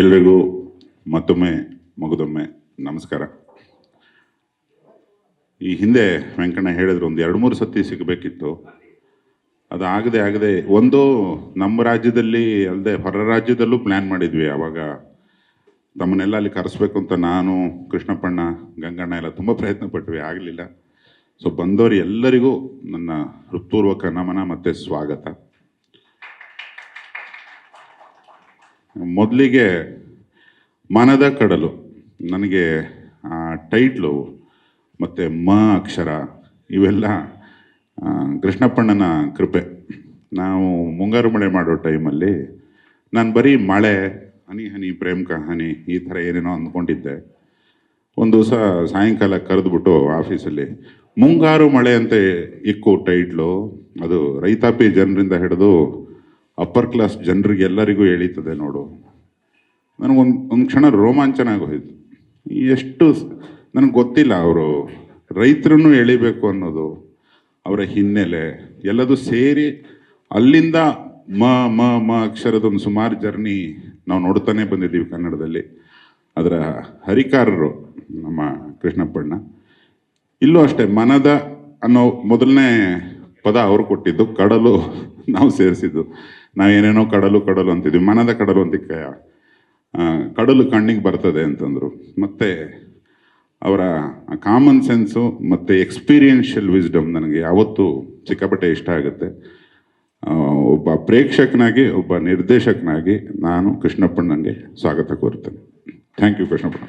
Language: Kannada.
ಎಲ್ರಿಗೂ ಮತ್ತೊಮ್ಮೆ ಮಗದೊಮ್ಮೆ ನಮಸ್ಕಾರ. ಈ ಹಿಂದೆ ವೆಂಕಣ್ಣ ಹೇಳಿದ್ರು ಒಂದು 2-3 ಸತಿ ಸಿಗಬೇಕಿತ್ತು, ಅದು ಆಗದೆ ಒಂದು ನಮ್ಮ ರಾಜ್ಯದಲ್ಲಿ ಅಲ್ಲದೆ ಹೊರ ರಾಜ್ಯದಲ್ಲೂ ಪ್ಲ್ಯಾನ್ ಮಾಡಿದ್ವಿ. ಆವಾಗ ತಮ್ಮನ್ನೆಲ್ಲ ಅಲ್ಲಿ ಕರೆಸ್ಬೇಕು ಅಂತ ನಾನು, ಕೃಷ್ಣಪ್ಪಣ್ಣ, ಗಂಗಣ್ಣ ಎಲ್ಲ ತುಂಬ ಪ್ರಯತ್ನ ಪಟ್ವಿ, ಆಗಲಿಲ್ಲ. ಸೊ ಬಂದವರು ಎಲ್ಲರಿಗೂ ನನ್ನ ಹೃತ್ಪೂರ್ವಕ ನಮನ ಮತ್ತು ಸ್ವಾಗತ. ಮೊದಲಿಗೆ ಮನದ ಕಡಲು, ನನಗೆ ಟೈಟ್ಲು ಮತ್ತು ಅಕ್ಷರ ಇವೆಲ್ಲ ಕೃಷ್ಣಪ್ಪಣ್ಣನ ಕೃಪೆ. ನಾವು ಮುಂಗಾರು ಮಳೆ ಮಾಡೋ ಟೈಮಲ್ಲಿ ನಾನು ಬರೀ ಮಳೆ, ಹನಿ ಹನಿ ಪ್ರೇಮ್ ಕಹಾನಿ ಈ ಥರ ಏನೇನೋ ಅಂದ್ಕೊಂಡಿದ್ದೆ. ಒಂದು ದಿವಸ ಸಾಯಂಕಾಲ ಕರೆದ್ಬಿಟ್ಟು ಆಫೀಸಲ್ಲಿ ಮುಂಗಾರು ಮಳೆ ಅಂತ ಇಕ್ಕು ಟೈಟ್ಲು, ಅದು ರೈತಾಪಿ ಜನರಿಂದ ಹಿಡಿದು ಅಪ್ಪರ್ ಕ್ಲಾಸ್ ಜನರಿಗೆಲ್ಲರಿಗೂ ಎಳೀತದೆ ನೋಡು. ನನಗೊಂದು ಕ್ಷಣ ರೋಮಾಂಚನ ಆಗೋಯ್ತು. ಎಷ್ಟು ನನಗೆ ಗೊತ್ತಿಲ್ಲ ಅವರು ರೈತರನ್ನು ಎಳಿಬೇಕು ಅನ್ನೋದು, ಅವರ ಹಿನ್ನೆಲೆ ಎಲ್ಲದೂ ಸೇರಿ ಅಲ್ಲಿಂದ ಮ ಅಕ್ಷರದೊಂದು ಸುಮಾರು ಜರ್ನಿ ನಾವು ನೋಡ್ತಾನೆ ಬಂದಿದ್ದೀವಿ ಕನ್ನಡದಲ್ಲಿ. ಅದರ ಹರಿಕಾರರು ನಮ್ಮ ಕೃಷ್ಣಪ್ಪಣ್ಣ. ಇಲ್ಲೂ ಅಷ್ಟೇ, ಮನದ ಅನ್ನೋ ಮೊದಲನೇ ಪದ ಅವರು ಕೊಟ್ಟಿದ್ದು, ಕಡಲು ನಾವು ಸೇರಿಸಿದ್ದು. ನಾವೇನೇನೋ ಕಡಲು ಅಂತಿದ್ವಿ, ಮನದ ಕಡಲು ಅಂತಿಕ್ಕ ಕಡಲು ಕಣ್ಣಿಗೆ ಬರ್ತದೆ ಅಂತಂದರು. ಮತ್ತು ಅವರ ಕಾಮನ್ ಸೆನ್ಸು ಮತ್ತು ಎಕ್ಸ್ಪೀರಿಯನ್ಷಿಯಲ್ ವಿಸ್ಡಮ್ ನನಗೆ ಯಾವತ್ತೂ ಸಿಕ್ಕಾಪಟ್ಟೆ ಇಷ್ಟ ಆಗುತ್ತೆ. ಒಬ್ಬ ಪ್ರೇಕ್ಷಕನಾಗಿ, ಒಬ್ಬ ನಿರ್ದೇಶಕನಾಗಿ ನಾನು ಕೃಷ್ಣಪ್ಪಣ್ಣನಿಗೆ ಸ್ವಾಗತ ಕೋರ್ತೇನೆ. Thank you ಕೃಷ್ಣಪ್ಪಣ್ಣ.